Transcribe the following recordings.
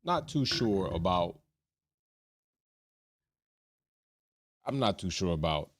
not too sure about. I'm not too sure about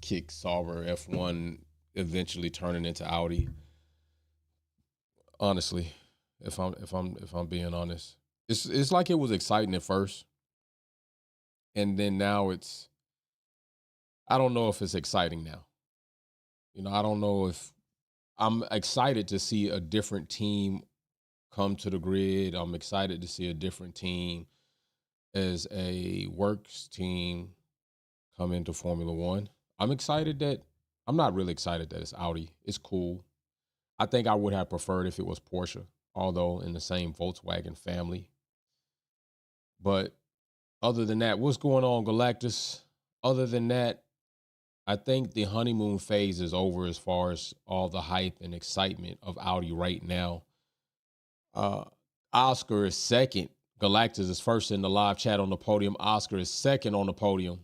Kick Sauber F1 eventually turning into Audi. Honestly, if I'm being honest, it's like it was exciting at first, and then now it's. I don't know if it's exciting now. I don't know if I'm excited to see a different team come to the grid. I'm excited to see a different team as a works team come into Formula One. I'm excited that I'm not really excited that it's Audi. It's cool. I think I would have preferred if it was Porsche, although in the same Volkswagen family. But other than that, what's going on, Galactus? Other than that, I think the honeymoon phase is over as far as all the hype and excitement of Audi right now. Uh, Oscar is second. Galactus is first in the live chat on the podium. Oscar is second on the podium.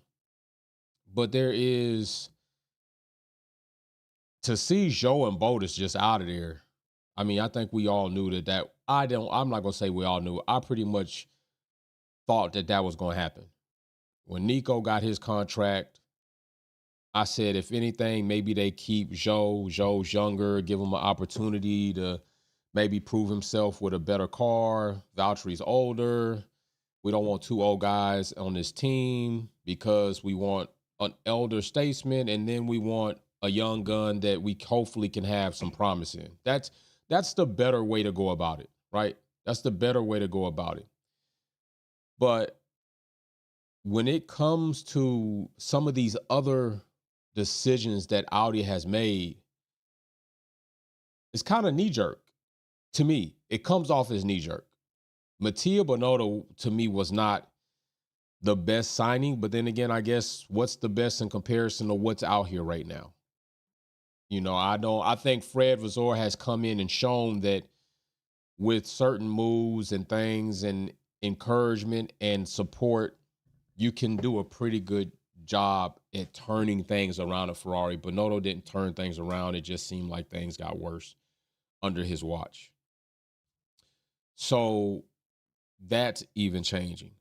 But there is to see Zhou and Bottas just out of there. I mean, I think we all knew that. I'm not gonna say we all knew. I pretty much thought that was gonna happen when Nico got his contract. I said, if anything, maybe they keep Zhou. Zhou's younger, give him an opportunity to maybe prove himself with a better car. Valtteri's older. We don't want two old guys on this team because we want an elder statesman, and then we want a young gun that we hopefully can have some promise in. That's the better way to go about it, right? That's the better way to go about it. But when it comes to some of these other decisions that Audi has made, it's kind of knee jerk to me. It comes off as knee jerk. Mattia Binotto to me was not the best signing, but then again, I guess what's the best in comparison to what's out here right now? I think Fred Vasseur has come in and shown that with certain moves and things and encouragement and support, you can do a pretty good job at turning things around at Ferrari. Binotto didn't turn things around. It just seemed like things got worse under his watch. So that's even changing.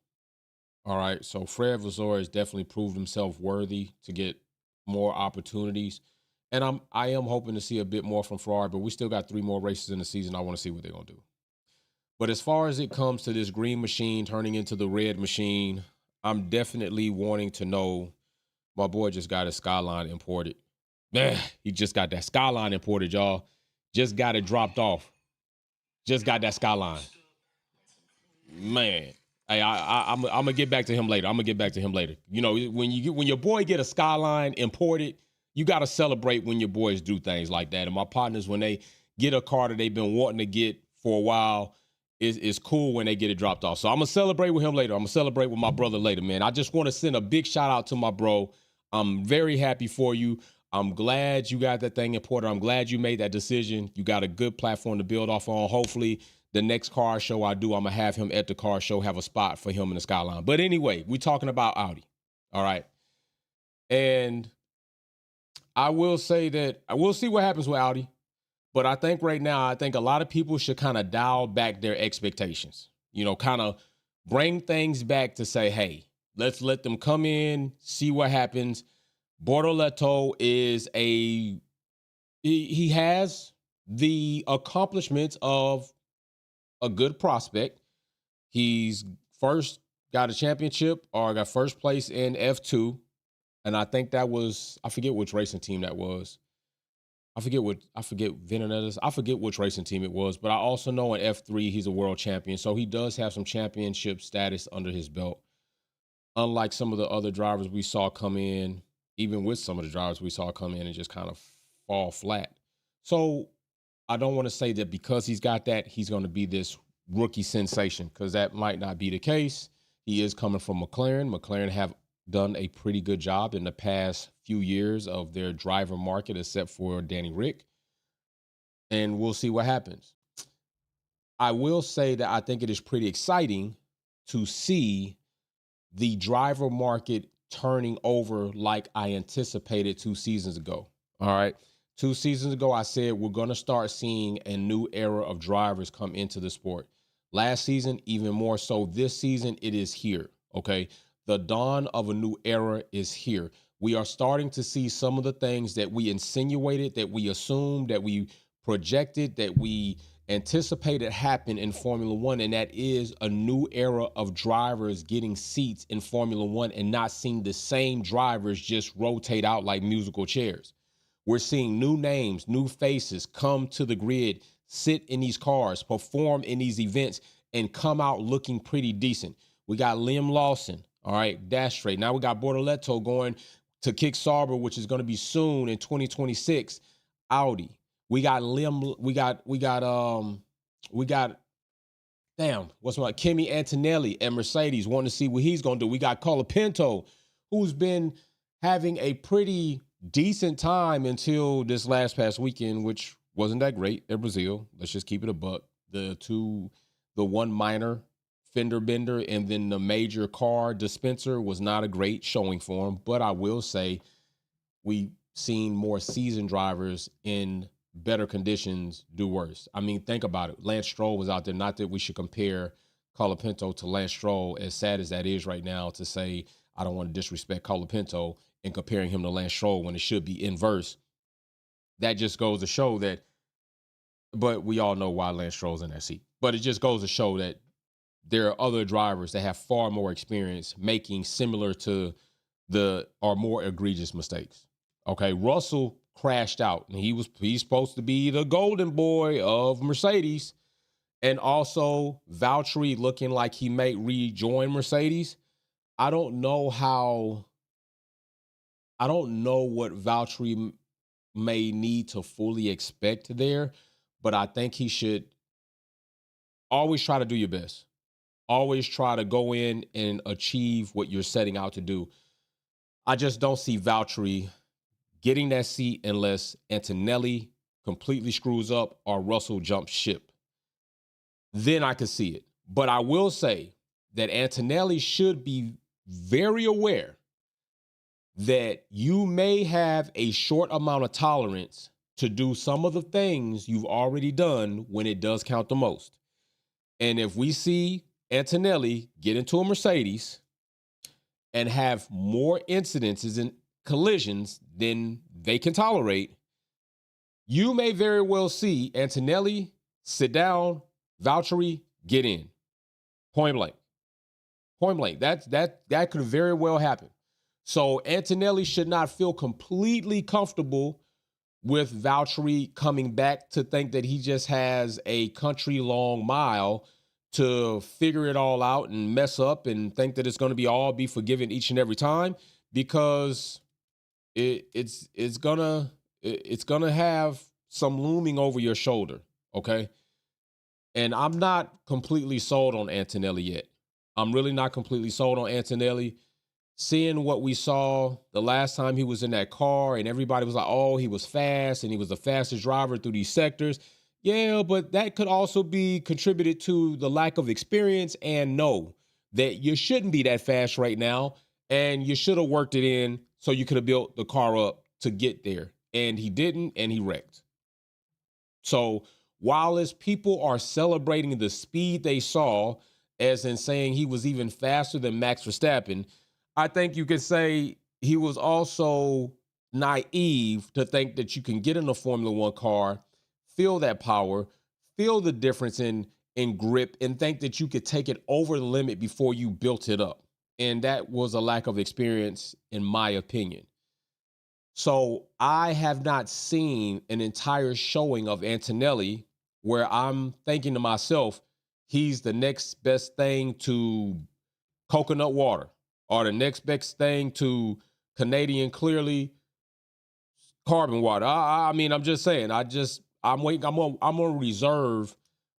All right. So Fred Vasseur has definitely proved himself worthy to get more opportunities. And I am hoping to see a bit more from Ferrari, but we still got 3 more races in the season. I want to see what they're going to do. But as far as it comes to this green machine turning into the red machine, I'm definitely wanting to know. My boy just got his Skyline imported. Man, he just got that Skyline imported, y'all. Just got it dropped off. Just got that Skyline. Man, hey, I'm gonna get back to him later. When your boy get a Skyline imported, you got to celebrate when your boys do things like that. And my partners, when they get a car that they've been wanting to get for a while, it's cool when they get it dropped off. So I'm gonna celebrate with him later. I'm gonna celebrate with my brother later, man. I just want to send a big shout out to my bro. I'm very happy for you. I'm glad you got that thing imported. I'm glad you made that decision. You got a good platform to build off on. Hopefully, the next car show I do, I'm going to have him at the car show, have a spot for him in the Skyline. But anyway, we're talking about Audi. All right. And I will say that I will see what happens with Audi. But I think right now, I think a lot of people should kind of dial back their expectations. Kind of bring things back to say, hey, let's let them come in, see what happens. Bortoleto is he has the accomplishments of a good prospect. He's first got a championship or got first place in F2. And I think that was, I forget which racing team that was. I forget Venenetta's. I forget which racing team it was, but I also know in F3 he's a world champion. So he does have some championship status under his belt. Unlike some of the other drivers we saw come in, even with some of the drivers we saw come in and just kind of fall flat. So I don't want to say that because he's got that, he's going to be this rookie sensation, because that might not be the case. He is coming from McLaren. McLaren have done a pretty good job in the past few years of their driver market, except for Danny Rick. And we'll see what happens. I will say that I think it is pretty exciting to see the driver market turning over like I anticipated 2 seasons ago. All right. 2 seasons ago, I said we're going to start seeing a new era of drivers come into the sport. last season, even more so this season, it is here. Okay. The dawn of a new era is here. We are starting to see some of the things that we insinuated, that we assumed, that we projected, that we anticipated happen in Formula One. And that is a new era of drivers getting seats in Formula One and not seeing the same drivers just rotate out like musical chairs. We're seeing new names, new faces come to the grid, sit in these cars, perform in these events, and come out looking pretty decent. We got Liam Lawson, all right, that's straight. Now we got Bortoleto going to kick Sauber, which is going to be soon in 2026. Audi. We got Kimi Antonelli at Mercedes, wanting to see what he's going to do. We got Colapinto, who's been having a pretty decent time until this past weekend, which wasn't that great at Brazil. Let's just keep it a buck. The one minor fender bender and then the major car dispenser was not a great showing for him. But I will say we've seen more seasoned drivers in better conditions do worse. I mean, think about it. Lance Stroll was out there. Not that we should compare Colapinto to Lance Stroll, as sad as that is right now to say I don't want to disrespect Colapinto and comparing him to Lance Stroll when it should be inverse. That just goes to show that, but we all know why Lance Stroll's in that seat. But it just goes to show that there are other drivers that have far more experience making similar to or more egregious mistakes. Okay, Russell crashed out, and he's supposed to be the golden boy of Mercedes, and also Valtteri looking like he may rejoin Mercedes. I don't know what Valtteri may need to fully expect there, but I think he should always try to do your best. Always try to go in and achieve what you're setting out to do. I just don't see Valtteri getting that seat unless Antonelli completely screws up or Russell jumps ship. Then I could see it. But I will say that Antonelli should be very aware that you may have a short amount of tolerance to do some of the things you've already done when it does count the most. And if we see Antonelli get into a Mercedes and have more incidences and collisions than they can tolerate, you may very well see Antonelli sit down, Valtteri get in. Point blank. Point blank. That could very well happen. So Antonelli should not feel completely comfortable with Valtteri coming back to think that he just has a country-long mile to figure it all out and mess up and think that it's going to be forgiven each and every time, because it's gonna have some looming over your shoulder. Okay. And I'm not completely sold on Antonelli yet. I'm really not completely sold on Antonelli. Seeing what we saw the last time he was in that car and everybody was like, oh, he was fast and he was the fastest driver through these sectors. Yeah, but that could also be contributed to the lack of experience, and know that you shouldn't be that fast right now, and you should have worked it in so you could have built the car up to get there. And he didn't, and he wrecked. So while as people are celebrating the speed they saw, as in saying he was even faster than Max Verstappen, I think you could say he was also naive to think that you can get in a Formula One car, feel that power, feel the difference in grip, and think that you could take it over the limit before you built it up. And that was a lack of experience, in my opinion. So I have not seen an entire showing of Antonelli where I'm thinking to myself, he's the next best thing to coconut water, or the next best thing to Canadian Clearly carbon water. I mean, I'm just saying, I'm waiting. I'm gonna reserve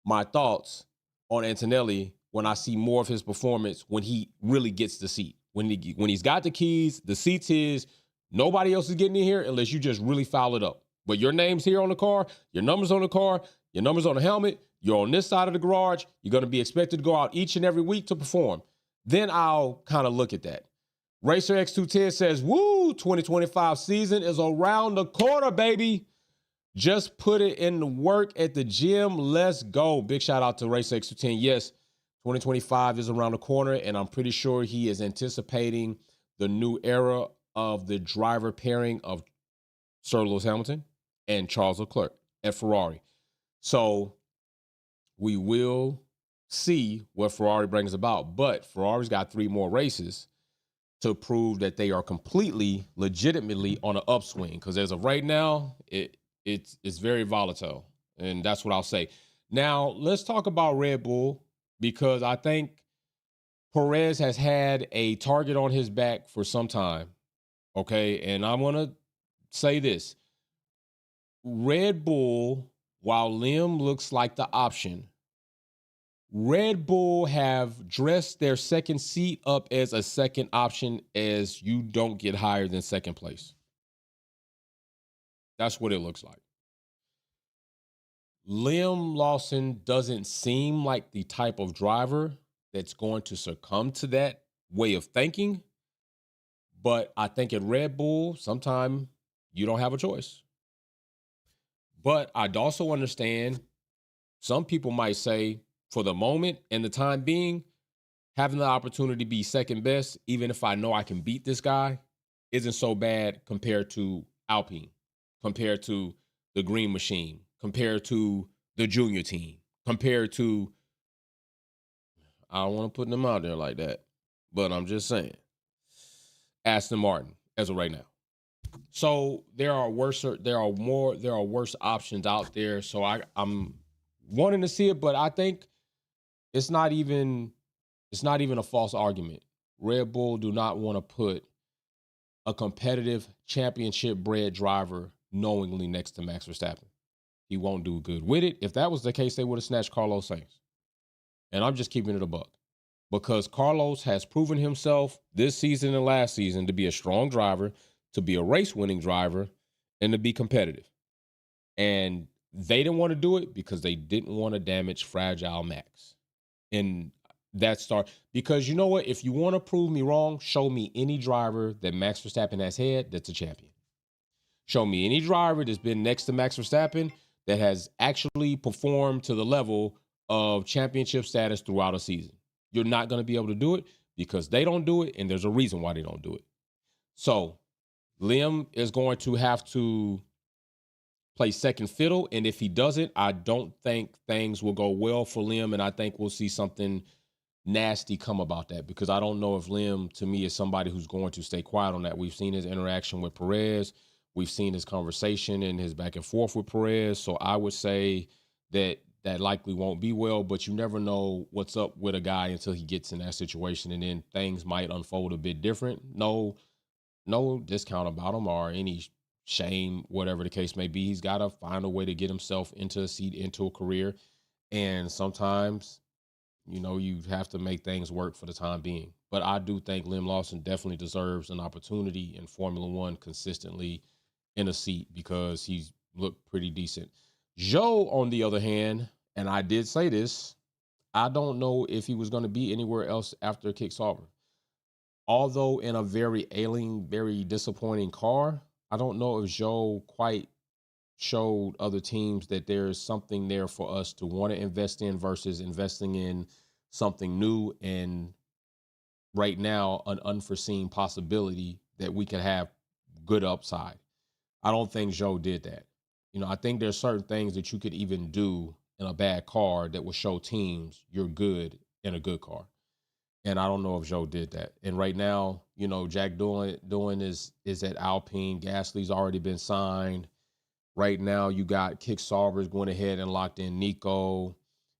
my thoughts on Antonelli when I see more of his performance, when he really gets the seat. When he's got the keys, the seat's his. Nobody else is getting in here unless you just really foul it up. But your name's here on the car, your number's on the car, your number's on the helmet, you're on this side of the garage, you're going to be expected to go out each and every week to perform. Then I'll kind of look at that. Racer X210 says, woo, 2025 season is around the corner, baby. Just put it in the work at the gym. Let's go. Big shout out to Race X210. Yes, 2025 is around the corner, and I'm pretty sure he is anticipating the new era of the driver pairing of Sir Lewis Hamilton and Charles Leclerc at Ferrari. So we will see what Ferrari brings about. But Ferrari's got 3 more races to prove that they are completely, legitimately on an upswing. Because as of right now, it's very volatile, and that's what I'll say. Now let's talk about Red Bull, because I think Perez has had a target on his back for some time. Okay, and I want to say this: Red Bull, while Lim looks like the option, Red Bull have dressed their second seat up as a second option, as you don't get higher than second place. That's what it looks like. Liam Lawson doesn't seem like the type of driver that's going to succumb to that way of thinking. But I think at Red Bull, sometimes you don't have a choice. But I'd also understand some people might say, for the moment and the time being, having the opportunity to be second best, even if I know I can beat this guy, isn't so bad compared to Alpine, compared to the Green Machine, compared to the junior team, compared to, I don't want to put them out there like that, but I'm just saying, Aston Martin as of right now. So there are worse options out there. So I'm wanting to see it, but I think it's not even a false argument. Red Bull do not want to put a competitive championship bred driver knowingly next to Max Verstappen. He won't do good with it. If that was the case, they would have snatched Carlos Sainz. And I'm just keeping it a buck, because Carlos has proven himself this season and last season to be a strong driver, to be a race winning driver, and to be competitive. And they didn't want to do it because they didn't want to damage fragile Max. And that start, because you know what? If you want to prove me wrong, show me any driver that Max Verstappen has had that's a champion. Show me any driver that's been next to Max Verstappen that has actually performed to the level of championship status throughout a season. You're not going to be able to do it because they don't do it, and there's a reason why they don't do it. So Liam is going to have to play second fiddle, and if he doesn't, I don't think things will go well for Liam, and I think we'll see something nasty come about that, because I don't know if Liam, to me, is somebody who's going to stay quiet on that. We've seen his interaction with Perez. We've seen his conversation and his back and forth with Perez. So I would say that likely won't be well, but you never know what's up with a guy until he gets in that situation, and then things might unfold a bit different. No discount about him or any shame, whatever the case may be. He's got to find a way to get himself into a seat, into a career. And sometimes, you have to make things work for the time being. But I do think Liam Lawson definitely deserves an opportunity in Formula One consistently in a seat, because he's looked pretty decent. Zhou, on the other hand, and I did say this, I don't know if he was going to be anywhere else after Kick Sauber. Although in a very ailing, very disappointing car, I don't know if Zhou quite showed other teams that there's something there for us to want to invest in versus investing in something new and right now an unforeseen possibility that we could have good upside. I don't think Zhou did that. I think there's certain things that you could even do in a bad car that will show teams you're good in a good car. And I don't know if Zhou did that. And right now, Jack Doohan is at Alpine. Gasly's already been signed. Right now, you got Kick Sauber's going ahead and locked in Nico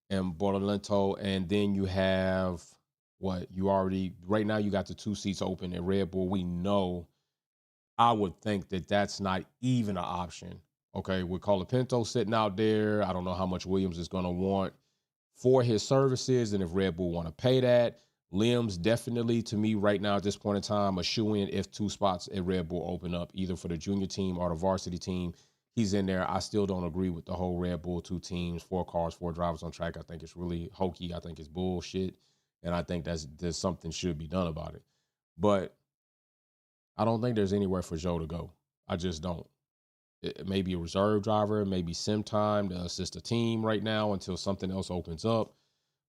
and Bortoleto. And then you have right now you got the 2 seats open at Red Bull. We know, I would think that that's not even an option. Okay, with Colapinto sitting out there, I don't know how much Williams is going to want for his services and if Red Bull want to pay that. Liam's definitely, to me, right now at this point in time, a shoo-in if 2 spots at Red Bull open up, either for the junior team or the varsity team. He's in there. I still don't agree with the whole Red Bull 2 teams, 4 cars, 4 drivers on track. I think it's really hokey. I think it's bullshit. And I think there's something should be done about it. But I don't think there's anywhere for Zhou to go. I just don't. It may be a reserve driver, maybe sim time to assist the team right now until something else opens up.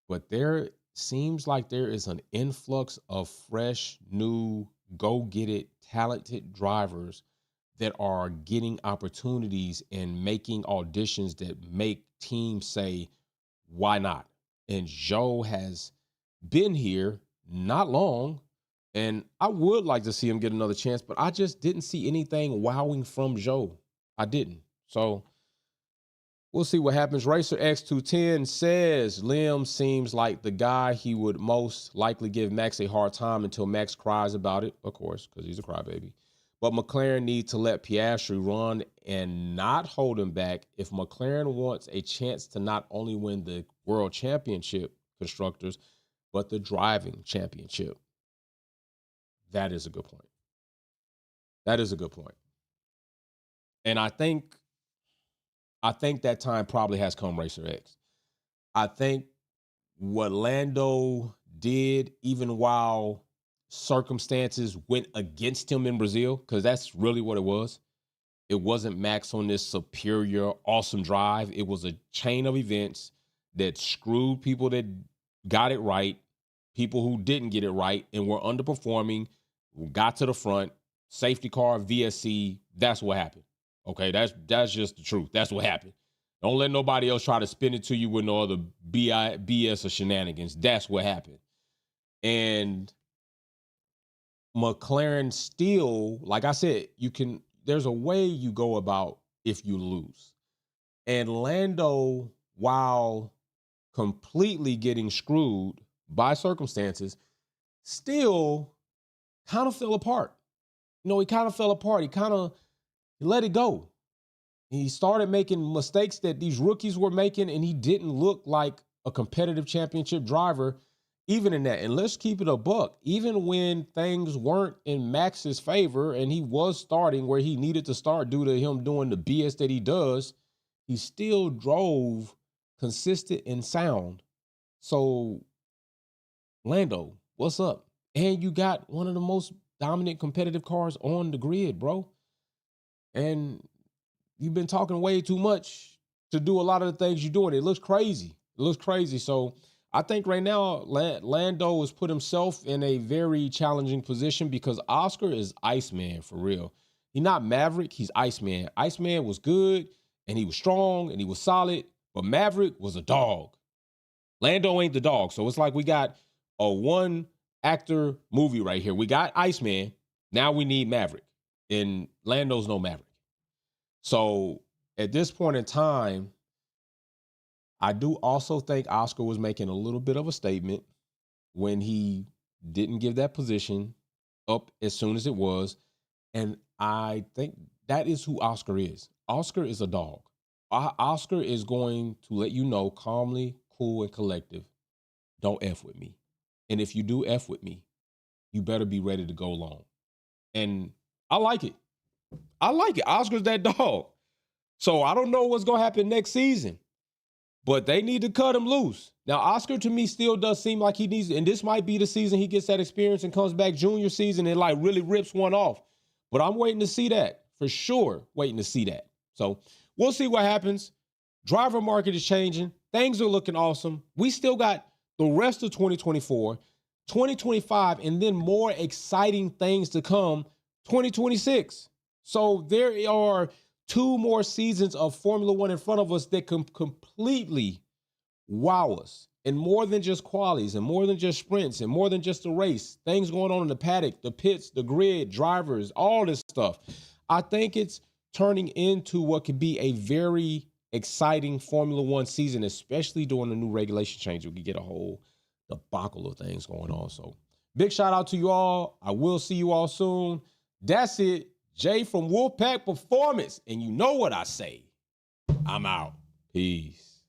But there seems like there is an influx of fresh, new, go get it, talented drivers that are getting opportunities and making auditions that make teams say, why not? And Zhou has been here not long, and I would like to see him get another chance, but I just didn't see anything wowing from Zhou. I didn't. So we'll see what happens. Racer X210 says Lim seems like the guy he would most likely give Max a hard time until Max cries about it, of course, because he's a crybaby. But McLaren needs to let Piastri run and not hold him back if McLaren wants a chance to not only win the World Championship Constructors, but the driving championship. That is a good point. That is a good point. And I think that time probably has come, Racer X. I think what Lando did, even while circumstances went against him in Brazil, because that's really what it was. It wasn't Max on this superior, awesome drive. It was a chain of events that screwed people that got it right, people who didn't get it right and were underperforming, got to the front, safety car, VSC. That's what happened. Okay, that's just the truth. That's what happened. Don't let nobody else try to spin it to you with no other BS or shenanigans. That's what happened. And McLaren still, like I said, there's a way you go about if you lose. And Lando, while completely getting screwed by circumstances, still kind of fell apart. He kind of fell apart. He let it go. He started making mistakes that these rookies were making, and he didn't look like a competitive championship driver, even in that. And let's keep it a buck. Even when things weren't in Max's favor and he was starting where he needed to start due to him doing the BS that he does, he still drove consistent and sound. So, Lando, what's up? And you got one of the most dominant competitive cars on the grid, bro. And you've been talking way too much to do a lot of the things you're doing. It looks crazy. So I think right now Lando has put himself in a very challenging position because Oscar is Iceman for real. He's not Maverick. He's Iceman. Iceman was good and he was strong and he was solid, but Maverick was a dog. Lando ain't the dog. So it's like we got a one actor movie right here. We got Iceman. Now we need Maverick, and Lando's no Maverick. So at this point in time, I do also think Oscar was making a little bit of a statement when he didn't give that position up as soon as it was. And I think that is who Oscar is. Oscar is a dog. Oscar is going to let you know calmly, cool, and collective, don't F with me. And if you do F with me, you better be ready to go long. And I like it. Oscar's that dog. So I don't know what's going to happen next season, but they need to cut him loose. Now, Oscar to me still does seem like he needs, and this might be the season he gets that experience and comes back junior season and like really rips one off. But I'm waiting to see that for sure. Waiting to see that. So we'll see what happens. Driver market is changing. Things are looking awesome. We still got the rest of 2024, 2025, and then more exciting things to come 2026. So there are 2 more seasons of Formula One in front of us that can completely wow us. And more than just qualies, and more than just sprints, and more than just the race. Things going on in the paddock, the pits, the grid, drivers, all this stuff. I think it's turning into what could be a very exciting Formula One season, especially during the new regulation change. We could get a whole debacle of things going on. So big shout out to you all. I will see you all soon. That's it. Jay from Wolfpack Performance. And you know what I say. I'm out. Peace.